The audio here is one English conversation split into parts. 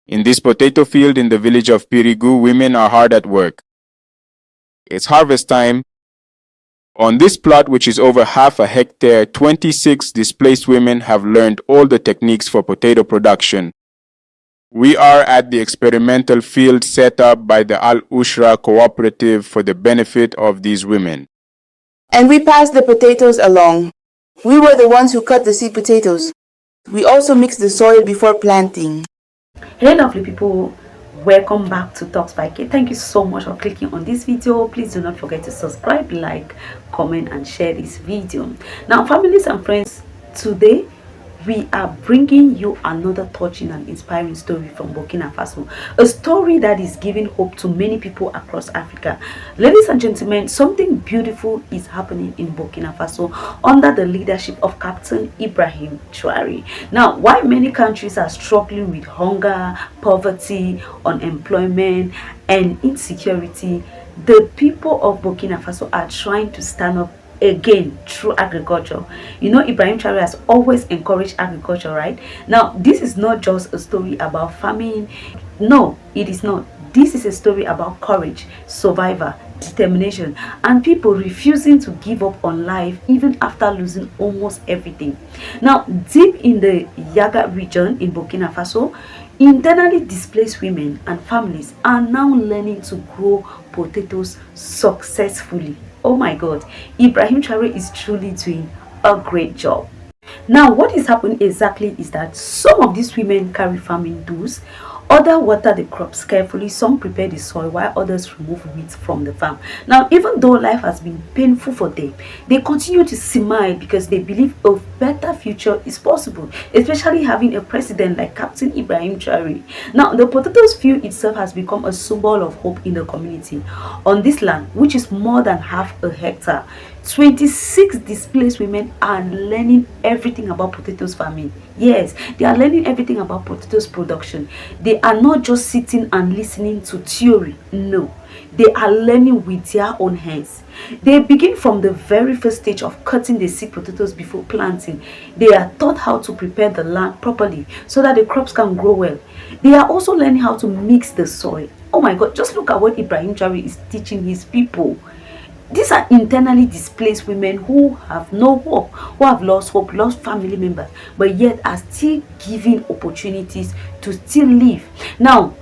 In this potato field in the village of Pirigu, women are hard at work. It's harvest time. On this plot, which is over half a hectare, 26 displaced women have learned all the techniques for potato production. We are at the experimental field set up by the Ousra cooperative for the benefit of these women. And we passed the potatoes along. We were the ones who cut the seed potatoes. We also mixed the soil before planting. Hey lovely people, welcome back to Talks by K. Thank you so much for clicking on this video. Please do not forget to subscribe, like, comment and share this video. Now families and friends, today we are bringing you another touching and inspiring story from Burkina Faso, a story that is giving hope to many people across Africa. Ladies and gentlemen, something beautiful is happening in Burkina Faso under the leadership of Captain Ibrahim Traoré. Now, while many countries are struggling with hunger, poverty, unemployment and insecurity, the people of Burkina Faso are trying to stand up again through agriculture. You know, Ibrahim Traoré has always encouraged agriculture, right? Now, this is not just a story about farming. No, it is not. This is a story about courage, survival, determination, and people refusing to give up on life even after losing almost everything. Now, deep in the Yadga region in Burkina Faso, internally displaced women and families are now learning to grow potatoes successfully. Oh my God, Ibrahim Traoré is truly doing a great job. Now, what is happening exactly is that some of these women carry farming tools, others water the crops carefully, some prepare the soil, while others remove weeds from the farm. Now, even though life has been painful for them, they continue to smile because they believe a better future is possible, especially having a president like Captain Ibrahim Traoré. Now, the potatoes field itself has become a symbol of hope in the community. On this land, which is more than half a hectare, 26 displaced women are learning everything about potatoes farming. Yes, they are learning everything about potatoes production. They are not just sitting and listening to theory. No, they are learning with their own hands. They begin from the very first stage of cutting the seed potatoes before planting. They are taught how to prepare the land properly so that the crops can grow well. They are also learning how to mix the soil. Oh my God, just look at what Ibrahim Traoré is teaching his people. These are internally displaced women who have no hope, who have lost hope, lost family members, but yet are still given opportunities to still live. Now,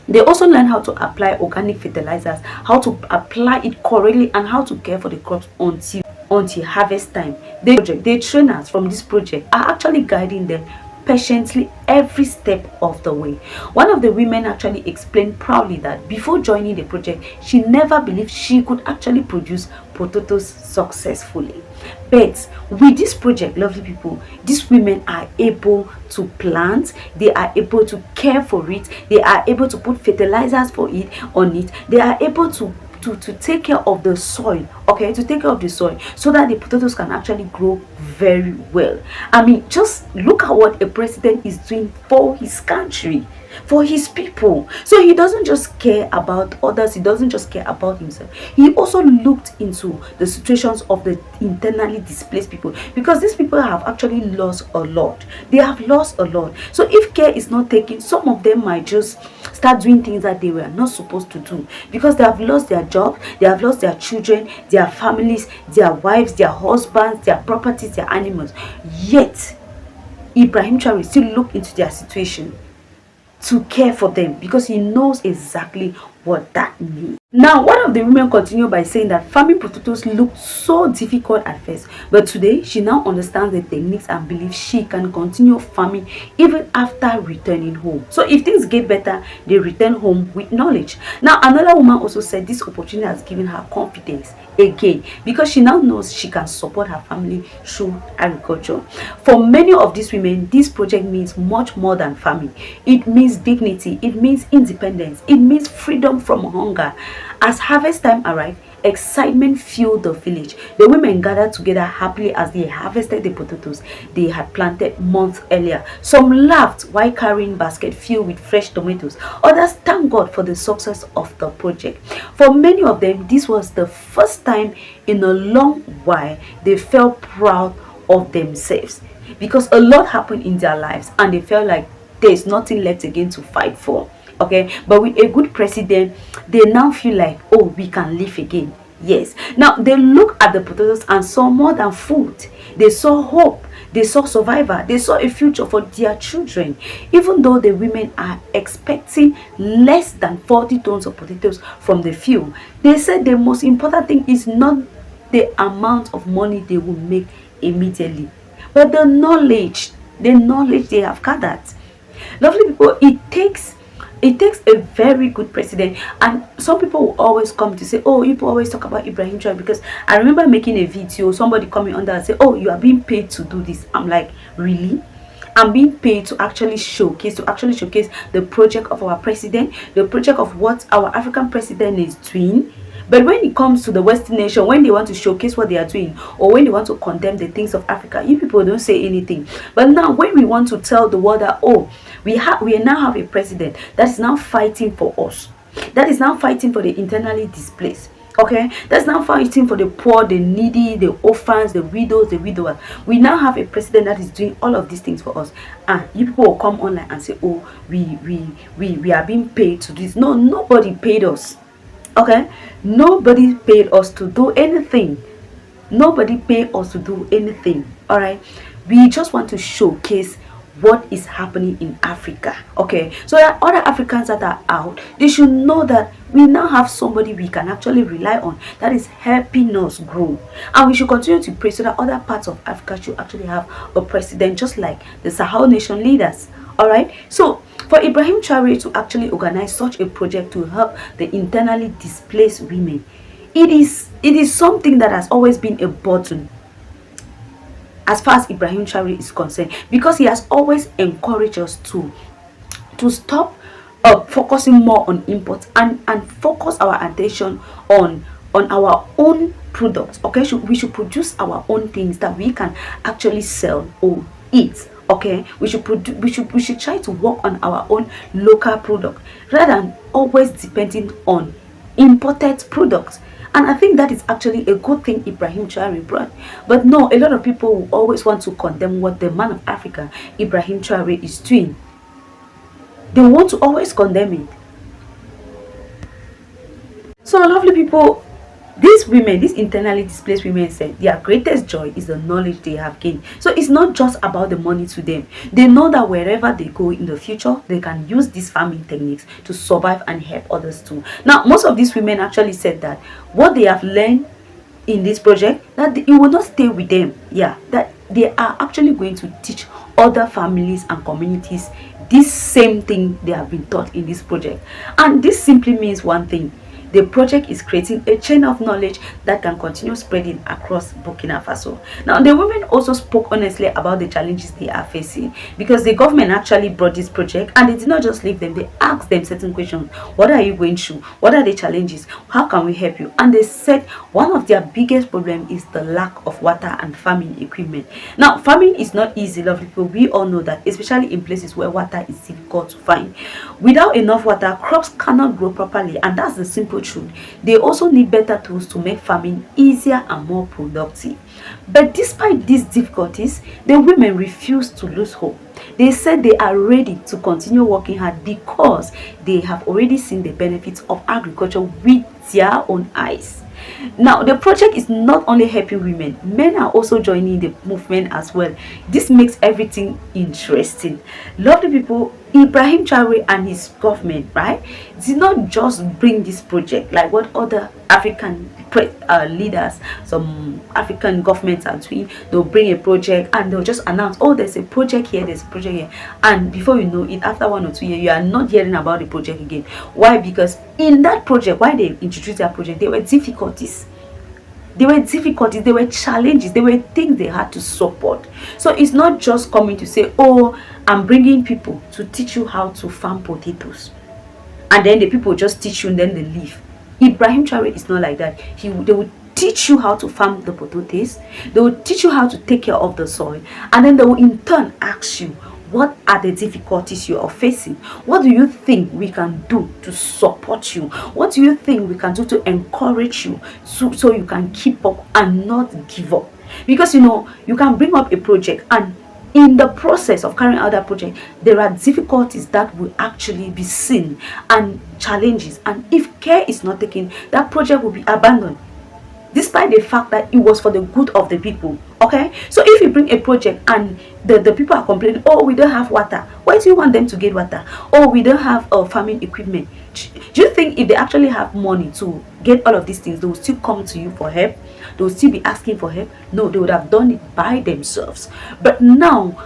they also learn how to apply organic fertilizers, how to apply it correctly, and how to care for the crops until harvest time. The trainers from this project are actually guiding them patiently every step of the way. One of the women actually explained proudly that before joining the project, she never believed she could actually produce potatoes successfully. But with this project, lovely people, these women are able to plant, they are able to care for it, they are able to put fertilizers on it, they are able to take care of the soil, okay, to take care of the soil so that the potatoes can actually grow very well. I mean, just look at what a president is doing for his country, for his people. So he doesn't just care about others, he doesn't just care about himself. He also looked into the situations of the internally displaced people, because these people have actually lost a lot. They have lost a lot. So if care is not taken, some of them might just start doing things that they were not supposed to do, because they have lost their job, they have lost their children, their families, their wives, their husbands, their properties, their animals. Yet Ibrahim Traoré still look into their situation to care for them, because he knows exactly what that means. Now, one of the women continued by saying that farming potatoes looked so difficult at first, but today she now understands the techniques and believes she can continue farming even after returning home. So if things get better, they return home with knowledge. Now, another woman also said this opportunity has given her confidence again, because she now knows she can support her family through agriculture. For many of these women, this project means much more than farming. It means dignity, it means independence, it means freedom from hunger. As harvest time arrived, excitement filled the village. The women gathered together happily as they harvested the potatoes they had planted months earlier. Some laughed while carrying baskets filled with fresh tomatoes. Others thanked God for the success of the project. For many of them, this was the first time in a long while they felt proud of themselves, because a lot happened in their lives and they felt like there's nothing left again to fight for. Okay, but with a good president, they now feel like, oh, we can live again. Yes, now they look at the potatoes and saw more than food. They saw hope, they saw survivor, they saw a future for their children. Even though the women are expecting less than 40 tons of potatoes from the field, they said the most important thing is not the amount of money they will make immediately, but the knowledge they have gathered. Lovely people, it takes a very good president. And some people will always come to say, oh, people always talk about Ibrahim Traoré, because I remember making a video, somebody coming under and say, oh, you are being paid to do this. I'm like, really? I'm being paid to actually showcase the project of our president, the project of what our African president is doing. But when it comes to the Western nation, when they want to showcase what they are doing, or when they want to condemn the things of Africa, you people don't say anything. But now when we want to tell the world that, oh, we now have a president that is now fighting for us, that is now fighting for the internally displaced, okay, that's now fighting for the poor, the needy, the orphans, the widows, the widowers. We now have a president that is doing all of these things for us, and you people will come online and say, oh, we are being paid to do this. No, nobody paid us. Okay, nobody paid us to do anything. Nobody paid us to do anything. All right, we just want to showcase what is happening in Africa. Okay, so that other Africans that are out, they should know that we now have somebody we can actually rely on that is helping us grow, and we should continue to pray so that other parts of Africa should actually have a president just like the Sahel nation leaders. All right, so for Ibrahim Traoré to actually organize such a project to help the internally displaced women, it is something that has always been a burden as far as Ibrahim Traoré is concerned, because he has always encouraged us to stop focusing more on imports and focus our attention on our own products. Okay, we should produce our own things that we can actually sell or eat. Okay, we should try to work on our own local product rather than always depending on imported products. And I think that is actually a good thing Ibrahim Traoré brought. But no, a lot of people will always want to condemn what the man of Africa, Ibrahim Traoré, is doing. They want to always condemn it. So lovely people, these women, these internally displaced women, said their greatest joy is the knowledge they have gained. So it's not just about the money to them. They know that wherever they go in the future, they can use these farming techniques to survive and help others too. Now, most of these women actually said that what they have learned in this project, that it will not stay with them. Yeah, that they are actually going to teach other families and communities this same thing they have been taught in this project. And this simply means one thing: the project is creating a chain of knowledge that can continue spreading across Burkina Faso. Now, the women also spoke honestly about the challenges they are facing, because the government actually brought this project and they did not just leave them. They asked them certain questions. What are you going through? What are the challenges? How can we help you? And they said one of their biggest problems is the lack of water and farming equipment. Now, farming is not easy, lovely people. We all know that, especially in places where water is difficult to find. Without enough water, crops cannot grow properly, and that's the simple truth. They also need better tools to make farming easier and more productive. But despite these difficulties, the women refuse to lose hope. They said they are ready to continue working hard because they have already seen the benefits of agriculture with their own eyes. Now, the project is not only helping women, men are also joining the movement as well. This makes everything interesting. Lovely people, Ibrahim Traoré and his government, right, did not just bring this project like what other African leaders, some African governments are doing. They'll bring a project and they'll just announce, oh, there's a project here, there's a project here, and before you know it, after 1 or 2 years, you are not hearing about the project again. Why? Because in that project, why they introduced that project, there were difficulties. There were challenges, there were things they had to support. So it's not just coming to say, oh, I'm bringing people to teach you how to farm potatoes, and then the people just teach you and then they leave. Ibrahim Traoré is not like that. They will teach you how to farm the potatoes, they will teach you how to take care of the soil, and then they will in turn ask you, what are the difficulties you are facing? What do you think we can do to support you? What do you think we can do to encourage you so you can keep up and not give up? Because you know, you can bring up a project and in the process of carrying out that project, there are difficulties that will actually be seen and challenges, and if care is not taken, that project will be abandoned, despite the fact that it was for the good of the people. Okay, so if you bring a project and the people are complaining, oh, we don't have water, why do you want them to get water? Oh, we don't have farming equipment. Do you think if they actually have money to get all of these things, they will still come to you for help? They will still be asking for help? No, they would have done it by themselves. But now,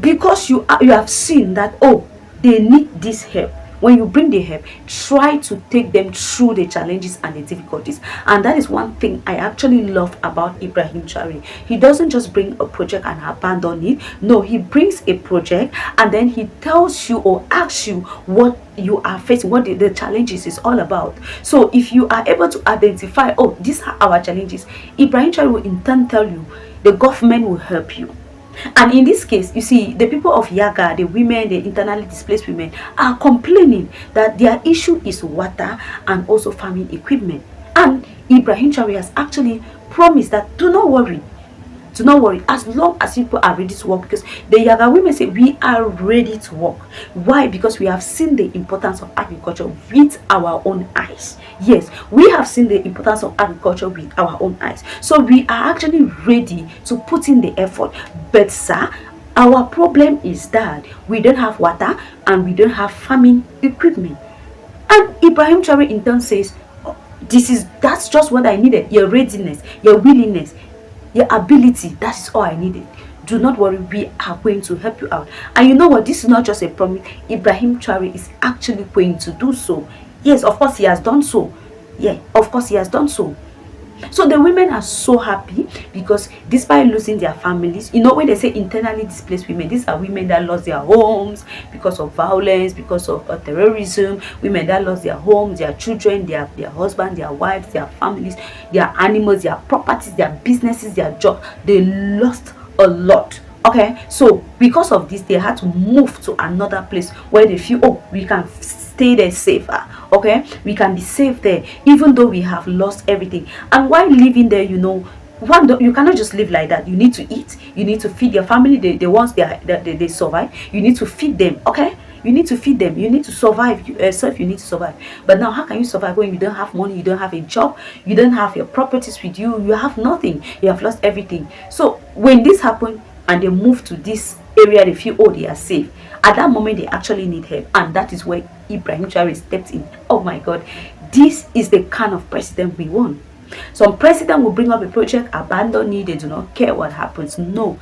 because you have seen that, oh, they need this help, when you bring the help, try to take them through the challenges and the difficulties. And that is one thing I actually love about Ibrahim Traoré. He doesn't just bring a project and abandon it. No, he brings a project and then he tells you or asks you what you are facing, what the challenges is all about. So if you are able to identify, oh, these are our challenges, Ibrahim Traoré will in turn tell you, the government will help you. And in this case, you see, the people of Yadga, the women, the internally displaced women, are complaining that their issue is water and also farming equipment. And Ibrahim Traoré has actually promised that, do not worry, as long as people are ready to work, because the Yadga women say, we are ready to work. Why? Because we have seen the importance of agriculture with our own eyes. Yes, we have seen the importance of agriculture with our own eyes. So we are actually ready to put in the effort. But sir, our problem is that we don't have water and we don't have farming equipment. And Ibrahim Traoré in turn says, oh, that's just what I needed. Your readiness, your willingness, your ability, that is all I needed. Do not worry, we are going to help you out. And you know what, this is not just a promise. Ibrahim Traoré is actually going to do so. Yes, of course he has done so. Yeah, of course he has done so. So the women are so happy because despite losing their families, you know, when they say internally displaced women, these are women that lost their homes because of violence, because of terrorism, women that lost their homes, their children, their husbands, their wives, their families, their animals, their properties, their businesses, their job. They lost a lot. Okay, so because of this, they had to move to another place where they feel, oh, we can stay there safer. Okay, we can be safe there even though we have lost everything. And while living there, you know, you cannot just live like that. You need to eat, you need to feed your family. The ones they survive, you need to feed them. Okay, you need to feed them, you need to survive yourself, you need to survive. But now, how can you survive when you don't have money, you don't have a job, you don't have your properties with you, you have nothing, you have lost everything? So when this happened and they move to this area, they feel, oh, they are safe. At that moment, they actually need help, and that is where Ibrahim Traoré stepped in. Oh my God, this is the kind of president we want. Some president will bring up a project, abandon it, they do not care what happens. No,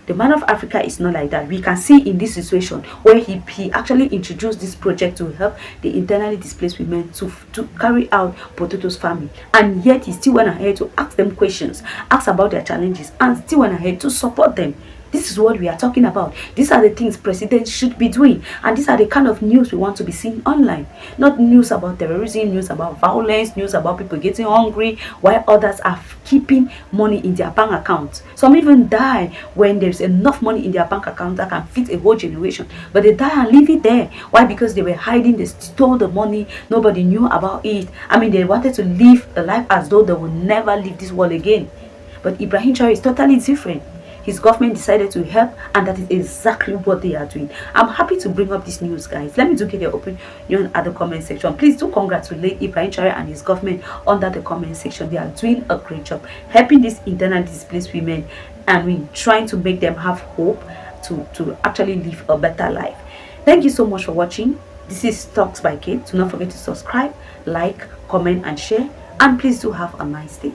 the man of Africa is not like that. We can see in this situation where he actually introduced this project to help the internally displaced women to carry out potatoes farming, and yet he still went ahead to ask them questions, ask about their challenges, and still went ahead to support them. This is what we are talking about. These are the things presidents should be doing, and these are the kind of news we want to be seeing online. Not news about terrorism, news about violence, news about people getting hungry while others are keeping money in their bank accounts. Some even die when there's enough money in their bank account that can feed a whole generation, but they die and leave it there. Why? Because they were hiding, they stole the money, nobody knew about it. I mean, they wanted to live a life as though they will never leave this world again. But Ibrahim Traoré is totally different. His government decided to help, and that is exactly what they are doing. I'm happy to bring up this news, guys. Let me do get your opinion at the comment section. Please do congratulate Ibrahim Traoré and his government under the comment section. They are doing a great job helping these internally displaced women, and trying to make them have hope to actually live a better life. Thank you so much for watching. This is Talks by Kate. Do not forget to subscribe, like, comment, and share. And please do have a nice day.